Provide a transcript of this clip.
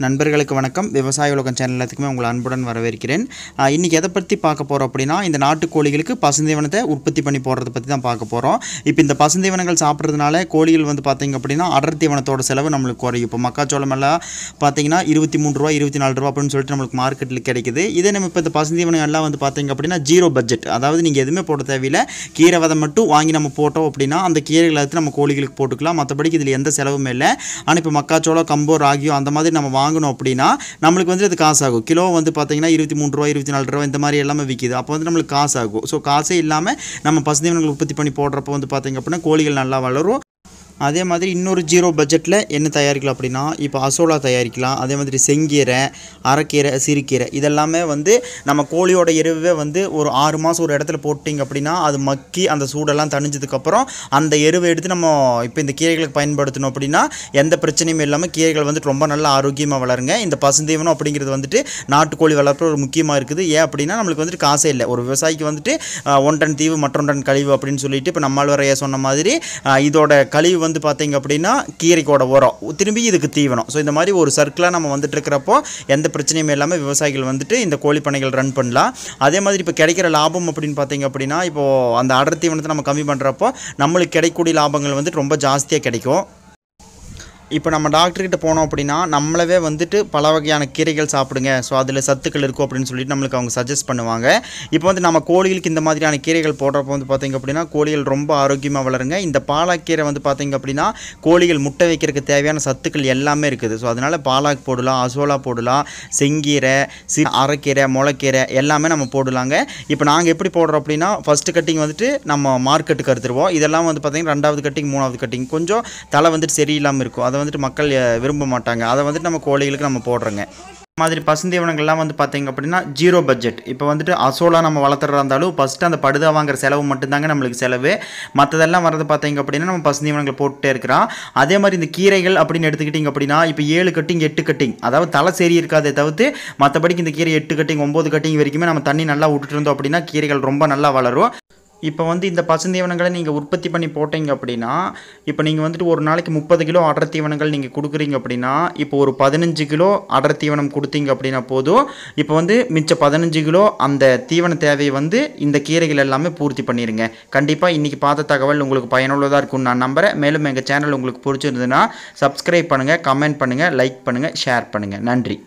நண்பர்களுக்கு வணக்கம். விவசாய உலகம் சேனல் எல்லாத்துக்குமே உங்களை அன்புடன் வரவேற்கிறேன். இன்றைக்கி எதை பற்றி பார்க்க போகிறோம் அப்படின்னா, இந்த நாட்டுக்கோழிகளுக்கு பசுந்தீவனத்தை உற்பத்தி பண்ணி போடுறத பற்றி தான் பார்க்க போகிறோம். இப்போ இந்த பசுந்தீவனங்கள் சாப்பிட்றதுனால கோழிகள் வந்து பார்த்திங்க அப்படின்னா அடர் தீவனத்தோட செலவு நம்மளுக்கு குறையும். இப்போ மக்காச்சோளம் எல்லாம் பார்த்திங்கன்னா 23 ரூபா 24 ரூபா அப்படின்னு சொல்லிட்டு நம்மளுக்கு மார்க்கெட்டில் கிடைக்குது. இதே நம்ம இப்போ இந்த பசுந்தீவனம் எல்லாம் வந்து பார்த்திங்க அப்படின்னா ஜீரோ பட்ஜெட், அதாவது நீங்கள் எதுவுமே போட தேவையில்லை. கீரை விதை மட்டும் வாங்கி நம்ம போட்டோம் அப்படின்னா அந்த கீரைகளை எடுத்து நம்ம கோழிகளுக்கு போட்டுக்கலாம். மற்றபடிக்கு இதில் எந்த செலவுமே இல்லை. ஆனால் இப்போ மக்காச்சோளம், கம்போ, ராகியோ அந்த மாதிரி நம்ம வாங்கணும் அப்படின்னா நம்மளுக்கு வந்து அது காசு ஆகும். கிலோ வந்து பார்த்தீங்கன்னா 23 ரூபா 24 ரூபா இந்த மாதிரி எல்லாமே விற்கிது. அப்போ வந்து நம்மளுக்கு காசு ஆகும். ஸோ காசே இல்லாமல் நம்ம பசுந்தீவனங்கள் உற்பத்தி பண்ணி போடுறப்போ வந்து பார்த்தீங்க அப்படின்னா கோழிகள் நல்லா வளரும். அதே மாதிரி இன்னொரு ஜீரோ பட்ஜெட்டில் என்ன தயாரிக்கலாம் அப்படின்னா, இப்போ அசோலா தயாரிக்கலாம். அதே மாதிரி செங்கீரை, அரைக்கீரை, சிறுகீரை இதெல்லாமே வந்து நம்ம கோழியோட எருவே வந்து ஒரு 6 மாதம் ஒரு இடத்துல போட்டிங்க அப்படின்னா அது மக்கி அந்த சூடெல்லாம் தணிஞ்சதுக்கப்புறம் அந்த எருவை எடுத்து நம்ம இப்போ இந்த கீரைகளுக்கு பயன்படுத்தணும் அப்படின்னா எந்த பிரச்சனையும் இல்லாமல் கீரைகள் வந்துட்டு ரொம்ப நல்லா ஆரோக்கியமாக வளருங்க. இந்த பசுந்தீவனம் அப்படிங்கிறது வந்துட்டு நாட்டுக்கோழி வளர்ப்பு ஒரு முக்கியமாக இருக்குது. ஏன் அப்படின்னா நம்மளுக்கு வந்துட்டு காசே இல்லை. ஒரு விவசாயிக்கு வந்துட்டு 1 டன் தீவு மற்றொன்று டன் கழிவு அப்படின்னு சொல்லிட்டு இப்போ நம்மால் வரைய சொன்ன மாதிரி இதோட கழிவு வந்து பார்த்தீங்க அப்படின்னா கீரைக்கோட உரம் திரும்பி இதுக்கு தீவனம். ஸோ இந்த மாதிரி ஒரு சர்க்கிளாக நம்ம வந்துட்டு இருக்கிறப்போ எந்த பிரச்சனையும் இல்லாமல் விவசாயிகள் வந்துட்டு இந்த கோழி பண்ணைகள் ரன் பண்ணலாம். அதே மாதிரி இப்போ கிடைக்கிற லாபம் அப்படின்னு பார்த்தீங்க அப்படின்னா இப்போது அந்த அடர் தீவனத்தை நம்ம கம்மி பண்ணுறப்போ நம்மளுக்கு கிடைக்கக்கூடிய லாபங்கள் வந்துட்டு ரொம்ப ஜாஸ்தியாக கிடைக்கும். இப்போ நம்ம டாக்டர்கிட்ட போனோம் அப்படின்னா நம்மளவே வந்துட்டு பல வகையான கீரைகள் சாப்பிடுங்க, ஸோ அதில் சத்துக்கள் இருக்கும் அப்படின்னு சொல்லிட்டு நம்மளுக்கு அவங்க சஜஸ்ட் பண்ணுவாங்க. இப்போ வந்து நம்ம கோழிகளுக்கு இந்த மாதிரியான கீரைகள் போடுறப்போ வந்து பார்த்திங்க அப்படின்னா கோழிகள் ரொம்ப ஆரோக்கியமாக வளருங்க. இந்த பாலாக்கீரை வந்து பார்த்திங்க அப்படின்னா கோழிகள் முட்டை வைக்கிறதுக்கு தேவையான சத்துக்கள் எல்லாமே இருக்குது. ஸோ அதனால் பாலாக் போடலாம், அசோலா போடலாம், செங்கீரை, அரைக்கீரை, முளைக்கீரை எல்லாமே நம்ம போடலாங்க. இப்போ நாங்கள் எப்படி போடுறோம் அப்படின்னா ஃபஸ்ட்டு கட்டிங் வந்துட்டு நம்ம மார்க்கெட்டுக்கு அறுத்துருவோம். இதெல்லாம் வந்து பார்த்திங்கன்னா 2வது கட்டிங் 3வது கட்டிங் கொஞ்சம் தலை வந்துட்டு சரியில்லாமல் இருக்கும். அதை வந்துட்டு மக்கள் விரும்ப மாட்டாங்க. அதை வந்துட்டு நம்ம கோழிகளுக்கு நம்ம போடுறோங்க. மாதிரி பசுந்தீவனங்கள்லாம் வந்து பார்த்திங்க அப்படின்னா ஜீரோ பட்ஜெட். இப்போ வந்துட்டு அசோலா நம்ம வளர்த்துறதா இருந்தாலும் ஃபஸ்ட்டு அந்த படுதா வாங்குற செலவு மட்டும்தாங்க நம்மளுக்கு செலவு. மற்றதெல்லாம் வரது பார்த்திங்க அப்படின்னா நம்ம பசுந்தீவனங்கள் போட்டுட்டே இருக்கிறோம். அதே மாதிரி இந்த கீரைகள் அப்படின்னு எடுத்துக்கிட்டிங்க அப்படின்னா இப்போ 7 கட்டிங் 8 கட்டிங், அதாவது தலை சரி இருக்காதே தவிர்த்து மற்றபடிக்கு இந்த கீரை 8 கட்டிங் 9 கட்டிங் வரைக்குமே நம்ம தண்ணி நல்லா விட்டுட்டு இருந்தோம் அப்படின்னா கீரைகள் ரொம்ப நல்லா வளரும். இப்போ வந்து இந்த பசுந்தீவனங்களை நீங்கள் உற்பத்தி பண்ணி போட்டீங்க அப்படின்னா இப்போ நீங்கள் வந்துட்டு ஒரு நாளைக்கு 30 கிலோ அடர் தீவனங்கள் நீங்கள் கொடுக்குறீங்க அப்படின்னா இப்போ ஒரு 15 கிலோ அடர் தீவனம் கொடுத்தீங்க அப்படின்னா போதும். இப்போ வந்து மிச்ச 15 கிலோ அந்த தீவன தேவையை வந்து இந்த கீரைகள் எல்லாமே பூர்த்தி பண்ணிடுங்க. கண்டிப்பாக இன்றைக்கி பார்த்த தகவல் உங்களுக்கு பயனுள்ளதாக இருக்கும்னு நான் நம்புகிறேன். மேலும் எங்கள் சேனல் உங்களுக்கு பிடிச்சிருந்ததுன்னா சப்ஸ்கிரைப் பண்ணுங்கள், கமெண்ட் பண்ணுங்கள், லைக் பண்ணுங்கள், ஷேர் பண்ணுங்கள். நன்றி.